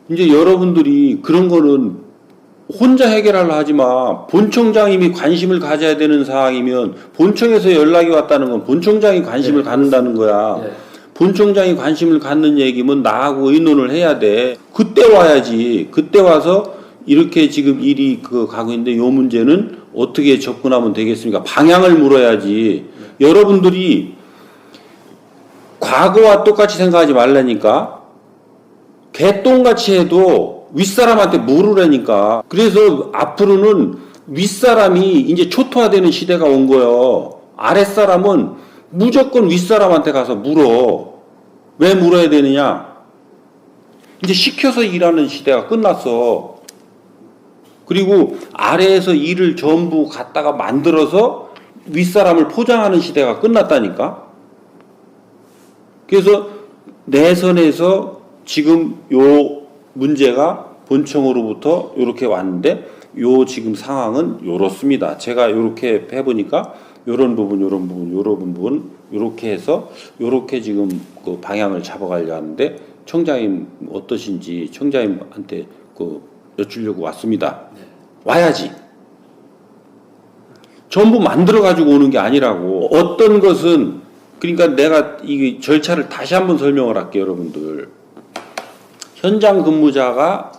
이제 여러분들이 그런 거는 혼자 해결하려 하지 마. 본청장님이 관심을 가져야 되는 사항이면 본청에서 연락이 왔다는 건 본청장이 관심을 갖는다는 거야. 본청장이 관심을 갖는 얘기면 나하고 의논을 해야 돼. 그때 와야지. 그때 와서 이렇게 지금 일이 가고 있는데 요 문제는 어떻게 접근하면 되겠습니까? 방향을 물어야지. 여러분들이 과거와 똑같이 생각하지 말라니까. 개똥같이 해도 윗사람한테 물으라니까. 그래서 앞으로는 윗사람이 이제 초토화되는 시대가 온 거예요. 아랫사람은 무조건 윗사람한테 가서 물어. 왜 물어야 되느냐? 이제 시켜서 일하는 시대가 끝났어. 그리고 아래에서 일을 전부 갖다가 만들어서 윗사람을 포장하는 시대가 끝났다니까. 그래서 내선에서 지금 요 문제가 본청으로부터 요렇게 왔는데 요 지금 상황은 요렇습니다. 제가 요렇게 해보니까 요런 부분 요렇게 해서 요렇게 지금 그 방향을 잡아가려고 하는데 청장님 어떠신지 청장님한테 여쭈려고 왔습니다. 와야지. 전부 만들어 가지고 오는 게 아니라고. 어떤 것은 그러니까 내가 이 절차를 다시 한번 설명을 할게요, 여러분들. 현장 근무자가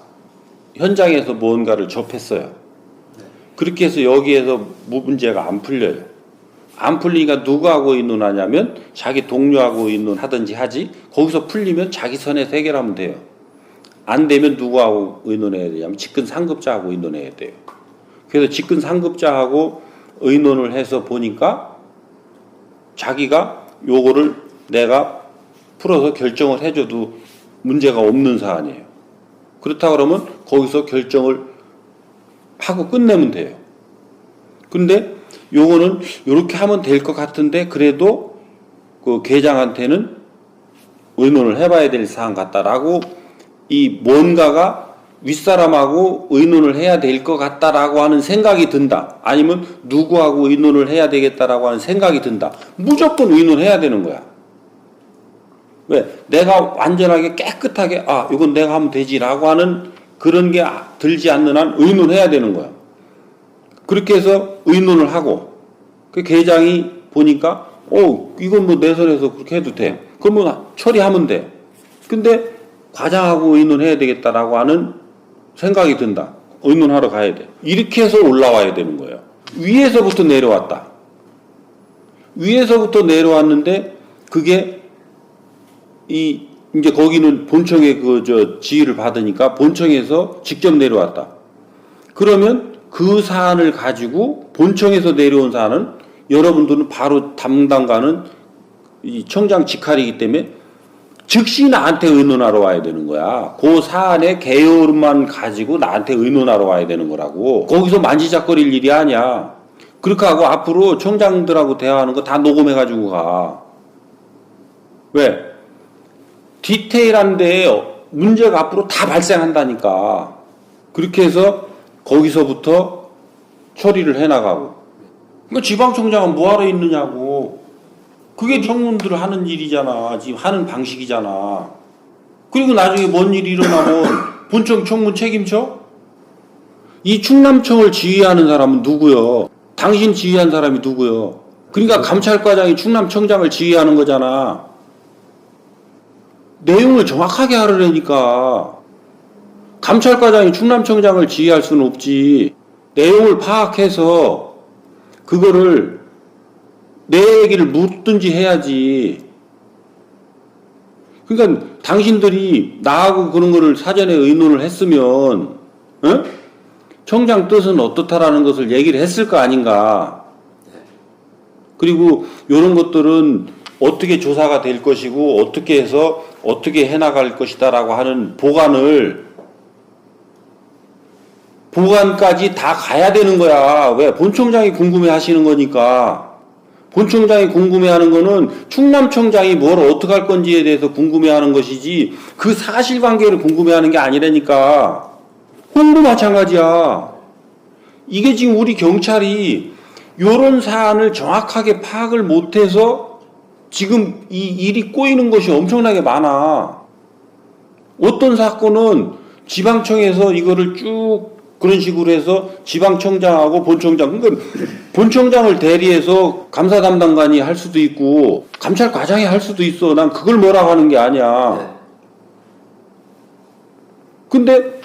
현장에서 뭔가를 접했어요. 그렇게 해서 여기에서 문제가 안 풀려요. 안 풀리니까 누구하고 의논하냐면 자기 동료하고 의논하든지 하지. 거기서 풀리면 자기 선에서 해결하면 돼요. 안 되면 누구하고 의논해야 되냐면 직근 상급자하고 의논해야 돼요. 그래서 직근 상급자하고 의논을 해서 보니까 자기가 요거를 내가 풀어서 결정을 해줘도 문제가 없는 사안이에요. 그렇다 그러면 거기서 결정을 하고 끝내면 돼요. 근데 요거는 요렇게 하면 될 것 같은데 그래도 그 계장한테는 의논을 해봐야 될 사안 같다라고 이 뭔가가 윗사람하고 의논을 해야 될 것 같다라고 하는 생각이 든다. 아니면 누구하고 의논을 해야 되겠다라고 하는 생각이 든다. 무조건 의논해야 되는 거야. 왜? 내가 완전하게 깨끗하게 이건 내가 하면 되지라고 하는 그런 게 들지 않는 한 의논해야 되는 거야. 그렇게 해서 의논을 하고 그 계장이 보니까 이건 뭐 내 선에서 그렇게 해도 돼. 그러면 처리하면 돼. 근데 과장하고 의논해야 되겠다라고 하는 생각이 든다. 의논하러 가야 돼. 이렇게 해서 올라와야 되는 거예요. 위에서부터 내려왔다. 위에서부터 내려왔는데 그게 이제 거기는 본청에 지휘를 받으니까 본청에서 직접 내려왔다. 그러면 그 사안을 가지고 본청에서 내려온 사안은 여러분들은 바로 담당관은 이 청장 직할이기 때문에 즉시 나한테 의논하러 와야 되는 거야. 그 사안의 개요만 가지고 나한테 의논하러 와야 되는 거라고. 거기서 만지작거릴 일이 아니야. 그렇게 하고 앞으로 청장들하고 대화하는 거 다 녹음해가지고 가. 왜? 디테일한데 문제가 앞으로 다 발생한다니까. 그렇게 해서 거기서부터 처리를 해나가고. 그러니까 지방청장은 뭐하러 있느냐고. 그게 청문들을 하는 일이잖아. 지금 하는 방식이잖아. 그리고 나중에 뭔 일이 일어나면 본청 청문 책임져? 이 충남청을 지휘하는 사람은 누구요? 당신 지휘한 사람이 누구요? 그러니까 감찰과장이 충남청장을 지휘하는 거잖아. 내용을 정확하게 하려니까. 감찰과장이 충남청장을 지휘할 수는 없지. 내용을 파악해서 그거를 내 얘기를 묻든지 해야지. 그러니까 당신들이 나하고 그런 거를 사전에 의논을 했으면 청장 뜻은 어떻다라는 것을 얘기를 했을 거 아닌가. 그리고 이런 것들은 어떻게 조사가 될 것이고 어떻게 해서 어떻게 해나갈 것이다라고 하는 보관까지 다 가야 되는 거야. 왜? 본청장이 궁금해 하시는 거니까. 본청장이 궁금해하는 거는 충남청장이 뭘 어떻게 할 건지에 대해서 궁금해하는 것이지 그 사실관계를 궁금해하는 게 아니라니까. 홍보 마찬가지야. 이게 지금 우리 경찰이 이런 사안을 정확하게 파악을 못해서 지금 이 일이 꼬이는 것이 엄청나게 많아. 어떤 사건은 지방청에서 이거를 쭉 그런 식으로 해서 지방청장하고 본청장, 그러니까 본청장을 대리해서 감사 담당관이 할 수도 있고 감찰과장이 할 수도 있어. 난 그걸 뭐라고 하는 게 아니야. 근데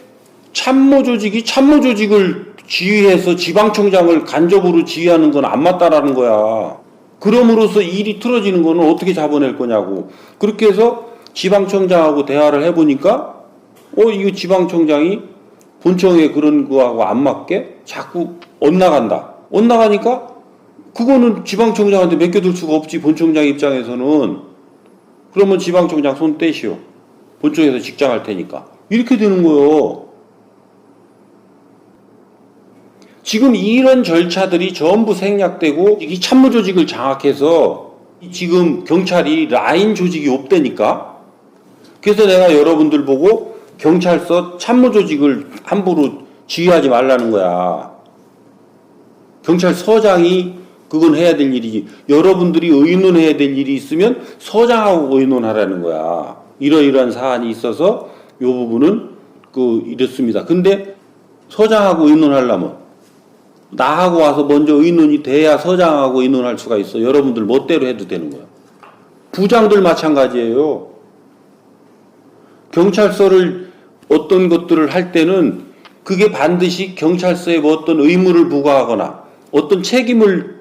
참모 조직이 참모 조직을 지휘해서 지방청장을 간접으로 지휘하는 건 안 맞다라는 거야. 그럼으로써 일이 틀어지는 거는 어떻게 잡아낼 거냐고. 그렇게 해서 지방청장하고 대화를 해보니까 이거 지방청장이 본청에 그런 거하고 안 맞게 자꾸 엇나간다. 엇나가니까 그거는 지방청장한테 맡겨둘 수가 없지. 본청장 입장에서는. 그러면 지방청장 손 떼시오. 본청에서 직장할 테니까. 이렇게 되는 거예요. 지금 이런 절차들이 전부 생략되고 이 참모조직을 장악해서 지금 경찰이 라인 조직이 없다니까. 그래서 내가 여러분들 보고 경찰서 참모조직을 함부로 지휘하지 말라는 거야. 경찰서장이 그건 해야 될 일이지. 여러분들이 의논해야 될 일이 있으면 서장하고 의논하라는 거야. 이러이러한 사안이 있어서 이 부분은 이렇습니다. 근데 서장하고 의논하려면 나하고 와서 먼저 의논이 돼야 서장하고 의논할 수가 있어. 여러분들 멋대로 해도 되는 거야. 부장들 마찬가지예요. 경찰서를 어떤 것들을 할 때는 그게 반드시 경찰서에 뭐 어떤 의무를 부과하거나 어떤 책임을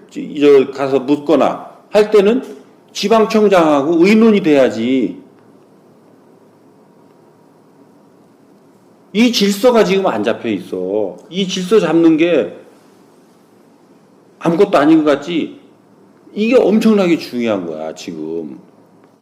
가서 묻거나 할 때는 지방청장하고 의논이 돼야지. 이 질서가 지금 안 잡혀 있어. 이 질서 잡는 게 아무것도 아닌 것 같지? 이게 엄청나게 중요한 거야, 지금.